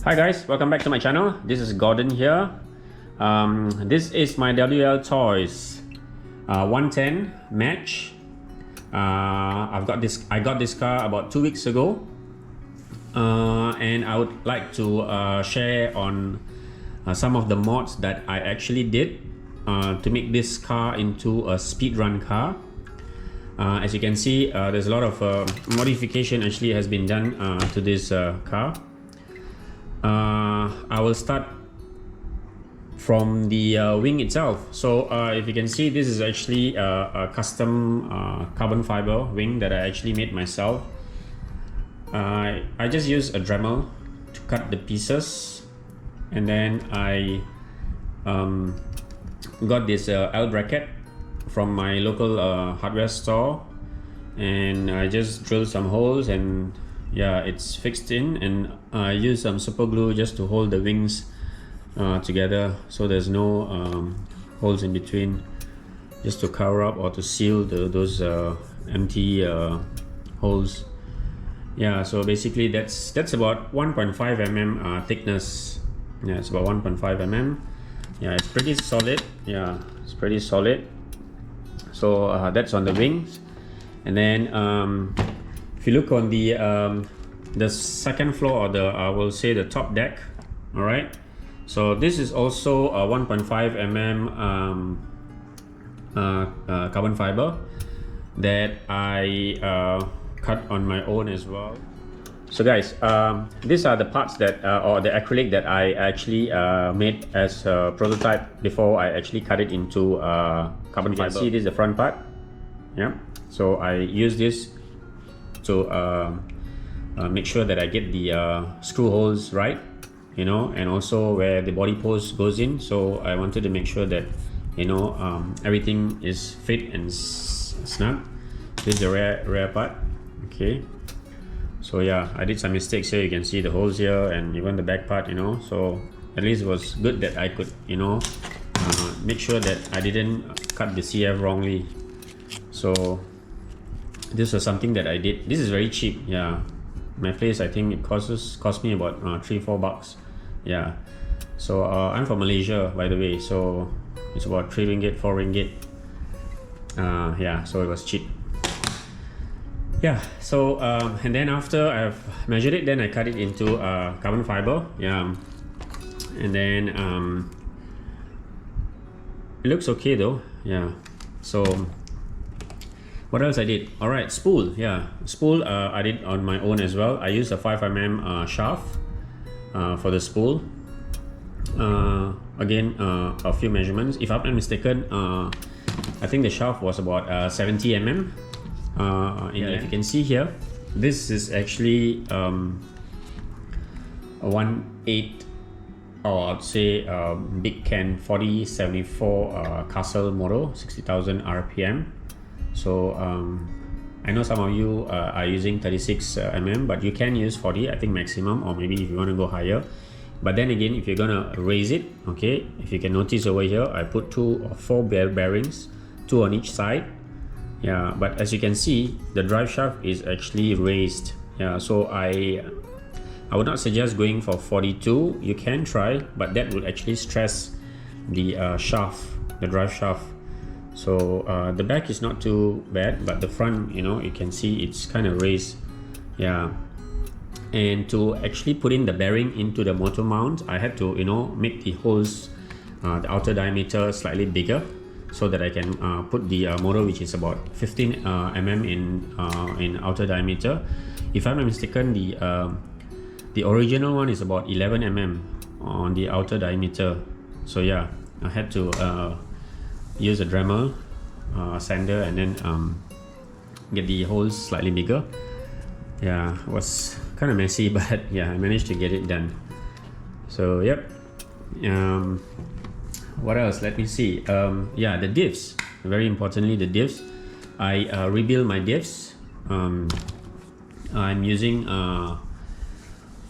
Hi guys, welcome back to my channel. This is Gordon here. This is my wltoys 110 match. I got this car about 2 weeks ago, and I would like to share on some of the mods that I actually did to make this car into a speed run car. As you can see, there's a lot of modification actually has been done to this car. I will start from the wing itself. So if you can see, this is actually a custom carbon fiber wing that I actually made myself. I just used a Dremel to cut the pieces, and then I got this L bracket from my local hardware store, and I just drilled some holes, and yeah, it's fixed in, and I use some super glue just to hold the wings together, so there's no holes in between, just to cover up or to seal those empty holes. Yeah, so basically that's about 1.5 mm thickness. Yeah, it's about 1.5 mm. Yeah, it's pretty solid. Yeah, it's pretty solid. So that's on the wings, and then if you look on the second floor, or I will say the top deck, all right. So this is also a 1.5 mm carbon fiber that I cut on my own as well. So guys, these are the parts that or the acrylic that I actually made as a prototype before I actually cut it into carbon fiber. See, this is the front part. Yeah, so I use this to make sure that I get the screw holes right, you know, and also where the body post goes in. So I wanted to make sure that, you know, everything is fit and snug. This is the rear part. Okay, so yeah, I did some mistakes here. You can see the holes here, and even the back part, you know. So at least it was good that I could, you know, make sure that I didn't cut the CF wrongly. So this was something that I did. This is very cheap. Yeah, my place, I think it cost me about $3-4 bucks. Yeah, so I'm from Malaysia, by the way, so it's about 3 ringgit, 4 ringgit. Yeah, so it was cheap. Yeah, so and then after I've measured it, then I cut it into carbon fiber. Yeah, and then it looks okay though. Yeah, so what else I did? All right, spool. Yeah, spool I did on my own as well. I used a 5 mm shaft for the spool. Again, a few measurements. If I'm not mistaken, I think the shaft was about 70 mm. If you can see here, this is actually a 1/8, or I'd say big can 4074 Castle model, 60,000 RPM. So I know some of you are using 36 mm, but you can use 40, I think maximum, or maybe if you want to go higher. But then again, if you're gonna raise it, okay, if you can notice over here, I put 2 or 4 bearings, 2 on each side. Yeah, but as you can see, the drive shaft is actually raised. Yeah, so I would not suggest going for 42. You can try, but that would actually stress the shaft, the drive shaft. So the back is not too bad, but the front, you know, you can see it's kind of raised. Yeah, and to actually put in the bearing into the motor mount, I had to, you know, make the holes, the outer diameter slightly bigger, so that I can put the motor, which is about 15 mm in outer diameter. If I'm not mistaken, the original one is about 11 mm on the outer diameter. So yeah, I had to use a Dremel sander, and then get the holes slightly bigger. Yeah, it was kind of messy, but yeah, I managed to get it done. So yep. What else? Let me see. Yeah, the diffs. Very importantly, the diffs. I rebuild my diffs. I'm using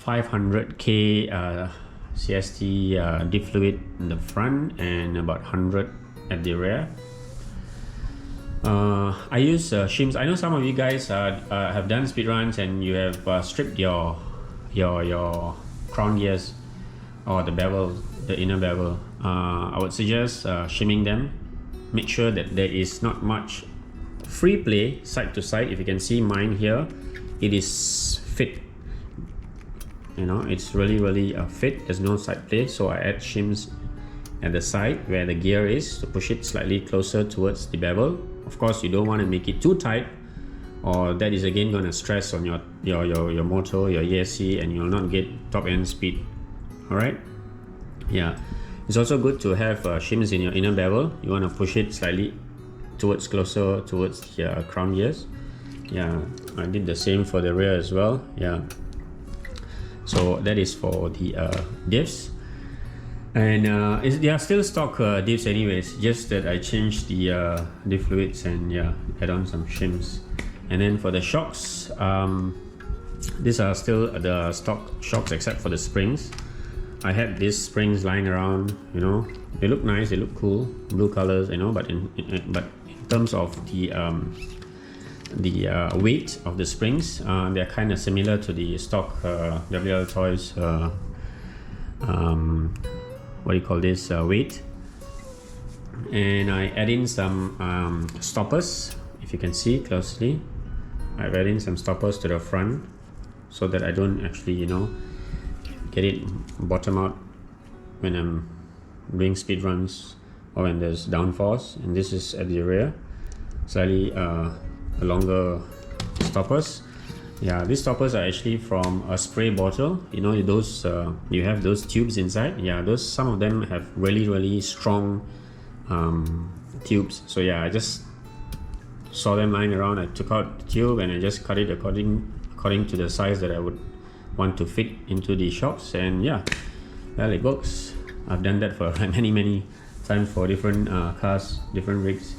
500K CST diff fluid in the front, and about 100 at the rear. I use shims. I know some of you guys have done speed runs, and you have stripped your crown gears or the bevel, the inner bevel. I would suggest shimming them. Make sure that there is not much free play side to side. If you can see mine here, it is fit. You know, it's really fit. There's no side play, so I add shims at the side where the gear is to push it slightly closer towards the bevel. Of course, you don't want to make it too tight, or that is again going to stress on your motor, your ESC, and you'll not get top end speed. All right. Yeah, it's also good to have shims in your inner bevel. You want to push it slightly closer towards the crown gears. Yeah, I did the same for the rear as well. Yeah, so that is for the diffs, and they are still stock diffs anyways, just that I changed the diff fluids and yeah, add on some shims. And then for the shocks, these are still the stock shocks except for the springs. I had these springs lying around, you know, they look nice, they look cool, blue colors, you know, but in terms of the weight of the springs, they're kind of similar to the stock wltoys what do you call this, weight. And I add in some stoppers. If you can see closely, I've added in some stoppers to the front so that I don't actually, you know, get it bottom out when I'm doing speed runs or when there's downforce. And this is at the rear, slightly longer stoppers. Yeah, these stoppers are actually from a spray bottle. You know, those you have those tubes inside. Yeah, those, some of them have really strong tubes. So yeah, I just saw them lying around. I took out the tube and I just cut it according to the size that I would want to fit into the shocks. And yeah, well, it works. I've done that for many times for different cars, different rigs.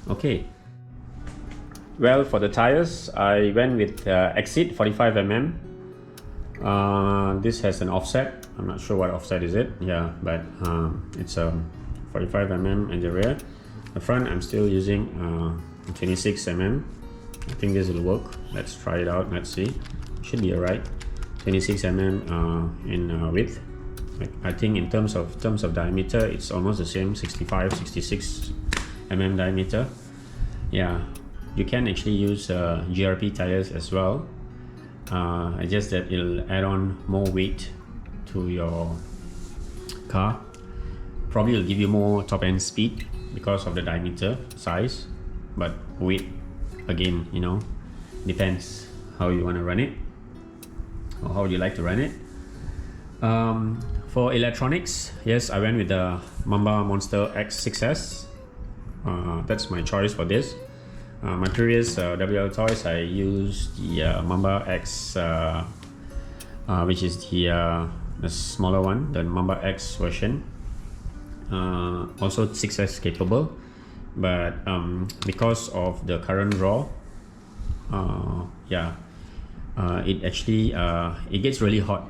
Okay, well, for the tires, I went with Exit 45mm. This has an offset. I'm not sure what offset is it. Yeah, but it's 45mm in the rear. The front, I'm still using 26mm. I think this will work. Let's try it out. Let's see. Should be alright. 26mm in width. I think in terms of diameter, it's almost the same. 66mm diameter. Yeah, you can actually use GRP tires as well. It's just that it'll add on more weight to your car. Probably will give you more top end speed because of the diameter size, but weight, again, you know, depends how you want to run it or how you like to run it. For electronics, yes, I went with the Mamba Monster X6S. That's my choice for this. My previous wltoys, I used the Mamba X, which is the smaller one, the Mamba X version. Also 6S capable, but because of the current draw, yeah, it actually it gets really hot,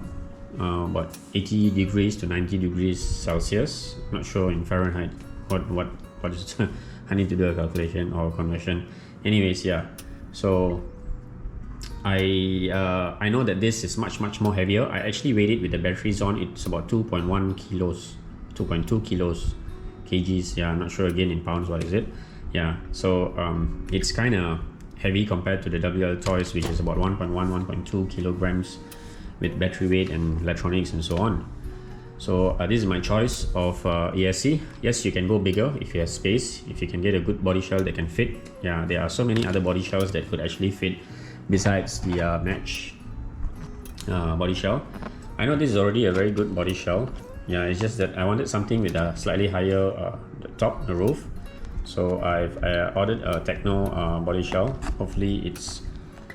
about 80 degrees to 90 degrees Celsius. Not sure in Fahrenheit what is I need to do a calculation or conversion. Anyways, yeah, so I know that this is much more heavier. I actually weighed it with the batteries on. It's about 2.1 kilos, 2.2 kilos kgs. Yeah, I'm not sure again in pounds what is it. Yeah, so it's kind of heavy compared to the wltoys, which is about 1.2 kilograms with battery weight and electronics and so on. So this is my choice of ESC. Yes, you can go bigger if you have space, if you can get a good body shell that can fit. Yeah, there are so many other body shells that could actually fit besides the match body shell. I know this is already a very good body shell. Yeah, it's just that I wanted something with a slightly higher the top, the roof. So I've ordered a Techno body shell. Hopefully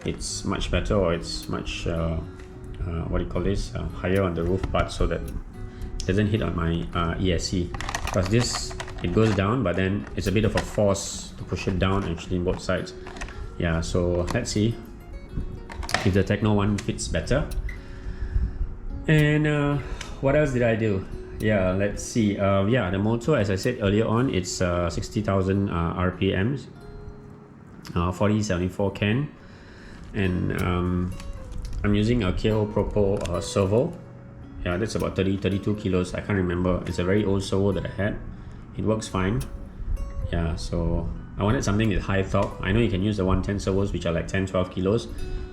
it's much better, or it's much what do you call this, higher on the roof part, so that it doesn't hit on my ESC. Because this, it goes down, but then it's a bit of a force to push it down actually in both sides. Yeah, so let's see if the Techno one fits better. And what else did I do? Yeah, let's see. Yeah, the motor, as I said earlier on, it's 60,000 RPMs, 4074 can, and I'm using a KO Propo servo. Yeah, that's about 32 kilos. I can't remember. It's a very old servo that I had. It works fine. Yeah, so I wanted something with high torque. I know you can use the 110 servos, which are like 10-12 kilos,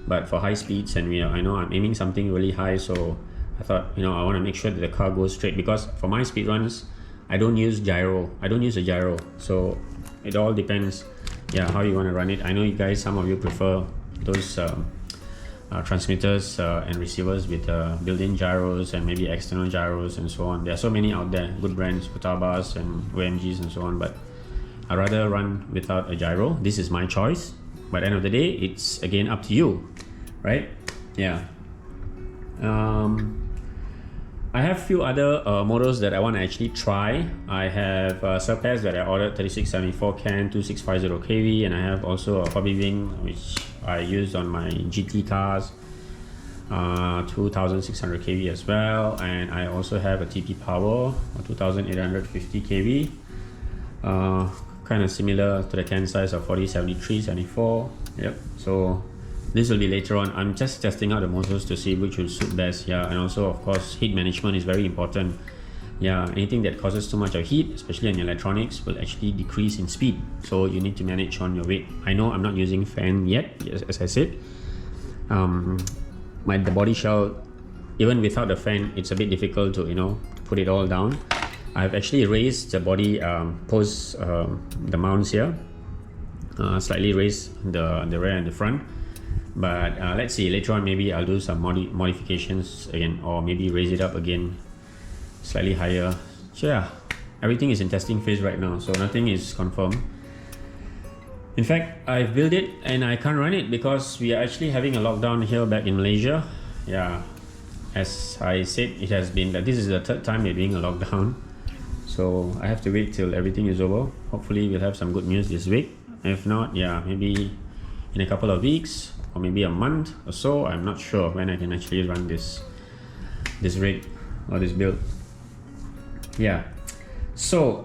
but for high speeds, and I know I'm aiming something really high, so I thought, I want to make sure that the car goes straight, because for my speed runs, I don't use gyro. I don't use a gyro, so it all depends, how you want to run it. I know you guys, some of you prefer those transmitters and receivers with built-in gyros and maybe external gyros and so on. There are so many out there, good brands, Futabas and OMGs and so on, but I'd rather run without a gyro. This is my choice, but at the end of the day, it's again up to you, right? Yeah. I have few other models that I want to actually try. I have surpass that I ordered 3674 CAN 2650 kV, and I have also a hobby wing which I use on my GT cars, 2600 kV as well, and I also have a TP Power 2850 kV, kind of similar to the CAN size of 4073 74. Yep. So this will be later on. I'm just testing out the motors to see which will suit best. Yeah, and also of course heat management is very important. Yeah, anything that causes too much of heat, especially in electronics, will actually decrease in speed, so you need to manage on your weight. I know I'm not using fan yet, as I said. The body shell, even without the fan, it's a bit difficult to put it all down. I've actually raised the body post the mounts here, slightly raised the rear and the front, but let's see, later on maybe I'll do some modifications again, or maybe raise it up again slightly higher. So yeah, everything is in testing phase right now, so nothing is confirmed. In fact, I've built it and I can't run it because we are actually having a lockdown here back in Malaysia. Yeah, as I said, it has been that this is the third time we're doing a lockdown, so I have to wait till everything is over. Hopefully we'll have some good news this week. If not, yeah, maybe in a couple of weeks or maybe a month or so. I'm not sure when I can actually run this rig or this build. Yeah. So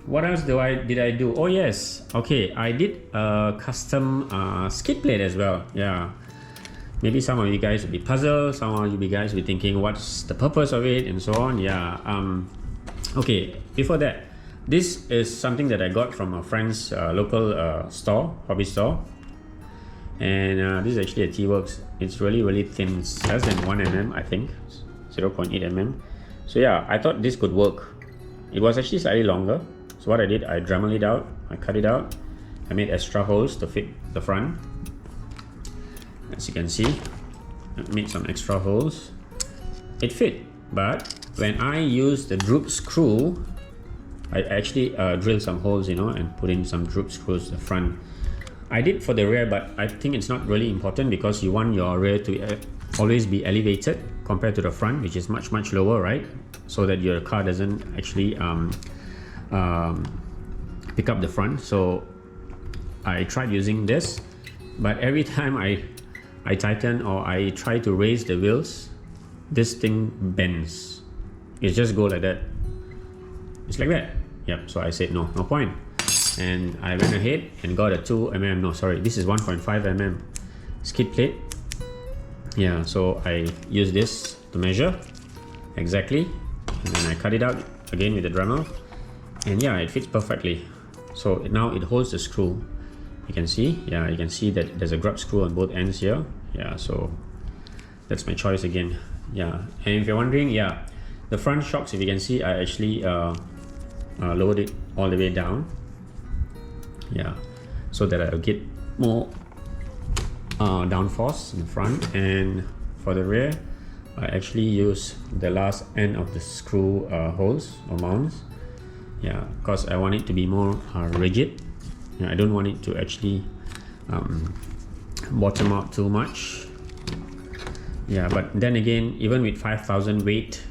what else did I do? Oh yes, okay, I did a custom skid plate as well. Yeah, maybe some of you guys will be puzzled, some of you guys will be thinking what's the purpose of it and so on. Yeah. Okay, before that, this is something that I got from a friend's local hobby store, and this is actually a T-Works. It's really thin. It's less than 1 mm, I think, 0.8 mm. So yeah, I thought this could work. It was actually slightly longer, so what I did, I Dremel it out, I cut it out, I made extra holes to fit the front. As you can see, I made some extra holes. It fit, but when I used the droop screw, I actually drilled some holes, and put in some droop screws to the front. I did for the rear, but I think it's not really important because you want your rear to always be elevated compared to the front, which is much lower, right? So that your car doesn't actually pick up the front. So I tried using this, but every time I tighten or I try to raise the wheels, this thing bends. It just go like that. It's like that. Yep. So I said no point, and I went ahead and got a 2 mm. No, sorry, this is 1.5 mm skid plate. Yeah. So I use this to measure exactly, and then I cut it out again with the Dremel, and yeah, it fits perfectly. So now it holds the screw. You can see, yeah, you can see that there's a grub screw on both ends here. Yeah, so that's my choice again. Yeah, and if you're wondering, yeah, the front shocks, if you can see, I actually lowered it all the way down. Yeah, so that I'll get more downforce in the front, and for the rear, I actually use the last end of the screw holes or mounts. Yeah, because I want it to be more rigid. Yeah, I don't want it to actually bottom out too much. Yeah, but then again, even with 5,000 weight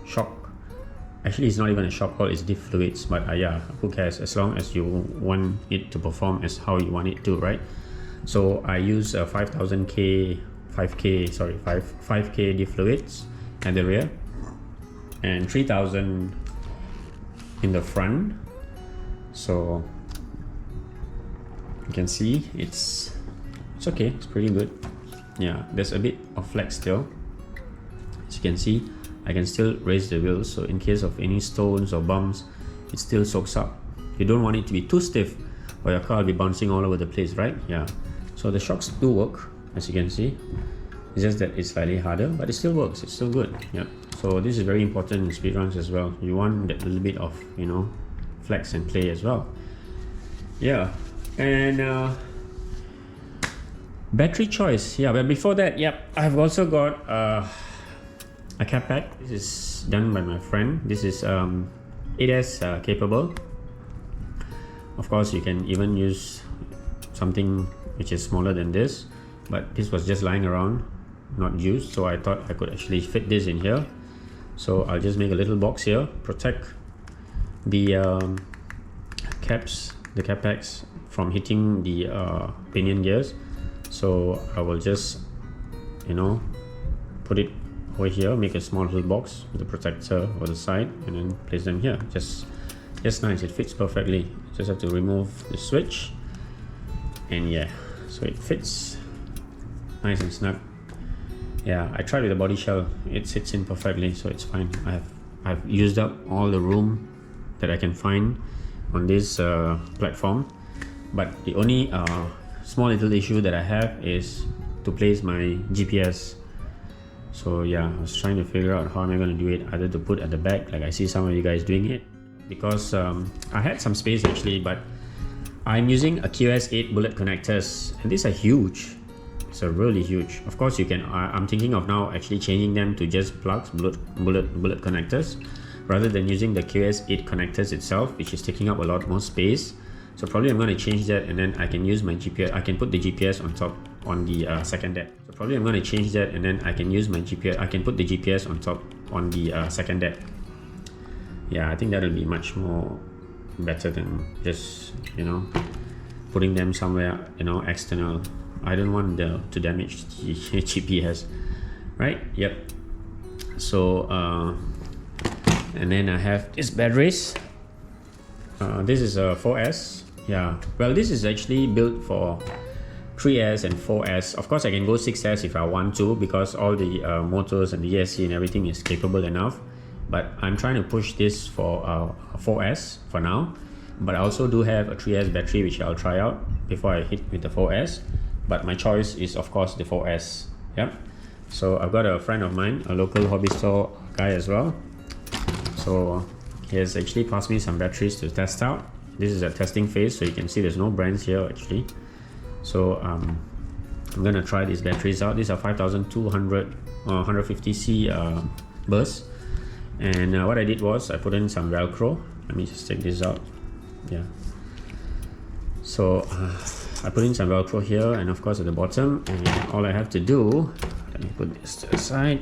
shock, actually it's not even a shock hole, it's diff fluids, but yeah, who cares, as long as you want it to perform as how you want it to, right? So I use 5K diff fluids at the rear and 3,000 in the front. So you can see it's okay, it's pretty good. Yeah, there's a bit of flex still. As you can see, I can still raise the wheels, so in case of any stones or bumps, it still soaks up. You don't want it to be too stiff or your car will be bouncing all over the place, right? Yeah, so the shocks do work, as you can see. It's just that it's slightly harder, but it still works, it's still good. Yeah, so this is very important in speed runs as well. You want that little bit of, you know, flex and play as well. Yeah, and battery choice. Yeah, but before that, yep, I've also got a cap pack. This is done by my friend. This is 8S capable. Of course, you can even use something which is smaller than this, but this was just lying around, not used, so I thought I could actually fit this in here. So I'll just make a little box here, protect the caps, the cap packs from hitting the pinion gears. So I will just, you know, put it over here, make a small little box with the protector over the side, and then place them here. Just nice, it fits perfectly. Just have to remove the switch, and yeah, so it fits nice and snug. Yeah, I tried with the body shell, it sits in perfectly, so it's fine. I've used up all the room that I can find on this platform, but the only small little issue that I have is to place my GPS. So yeah, I was trying to figure out how am I going to do it, either to put at the back like I see some of you guys doing it, because I had some space actually, but I'm using a QS8 bullet connectors, and these are huge. So really huge. Of course you can, I'm thinking of now actually changing them to just plugs, bullet connectors, rather than using the QS8 connectors itself, which is taking up a lot more space. So probably I'm going to change that, and then I can use my GPS, I can put the GPS on top on the second deck. So probably I'm going to change that, and then I can use my GPS, I can put the GPS on top on the second deck. Yeah, I think that'll be much more better than just, you know, putting them somewhere, you know, external. I don't want to damage the GPS, right? Yep. So and then I have these batteries. This is a 4S. Yeah, well, this is actually built for 3S and 4S. Of course I can go 6S if I want to, because all the motors and the ESC and everything is capable enough, but I'm trying to push this for 4S for now. But I also do have a 3S battery which I'll try out before I hit with the 4S, but my choice is of course the 4S. Yep. So I've got a friend of mine, a local hobby store guy as well, so he has actually passed me some batteries to test out. This is a testing phase, so you can see there's no brands here actually. So I'm gonna try these batteries out. These are 5200 150C bursts, and what I did was I put in some Velcro. Let me just take this out. Yeah, so I put in some Velcro here, and of course at the bottom, and all I have to do, let me put this to the side,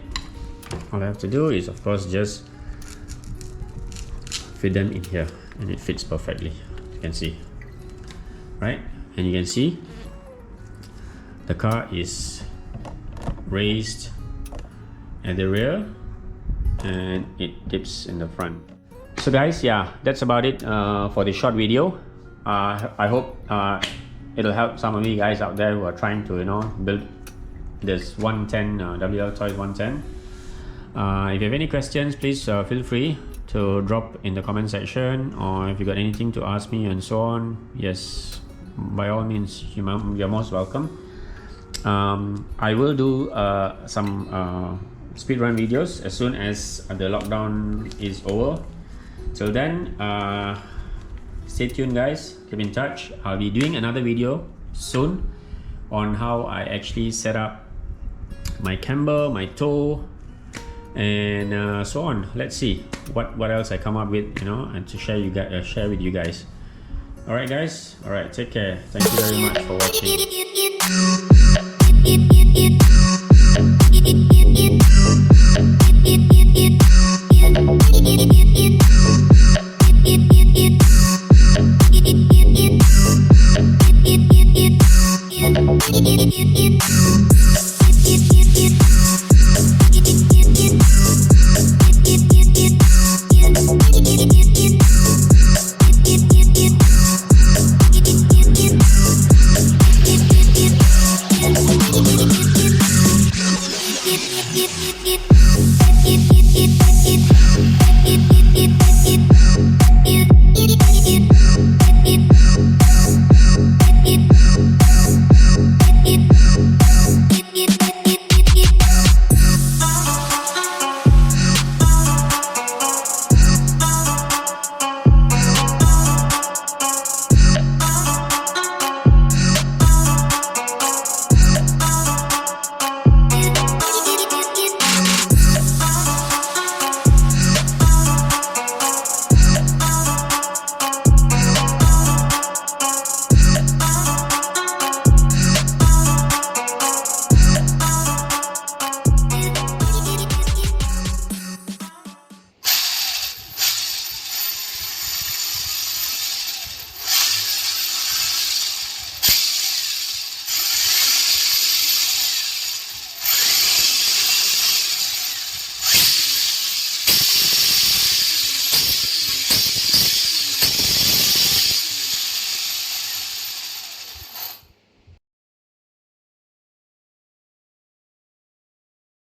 all I have to do is of course just fit them in here, and it fits perfectly. You can see, right? And you can see the car is raised at the rear and it dips in the front. So guys, yeah, that's about it for the short video. I hope it'll help some of you guys out there who are trying to, you know, build this 110 wltoys 110. If you have any questions, please feel free to drop in the comment section, or if you got anything to ask me and so on, yes, by all means, you're most welcome. I will do some speedrun videos as soon as the lockdown is over. Till then, stay tuned guys, keep in touch. I'll be doing another video soon on how I actually set up my camber, my tow, and so on. Let's see what else I come up with, you know, and to share with you guys. All right guys, all right, take care. Thank you very much for watching.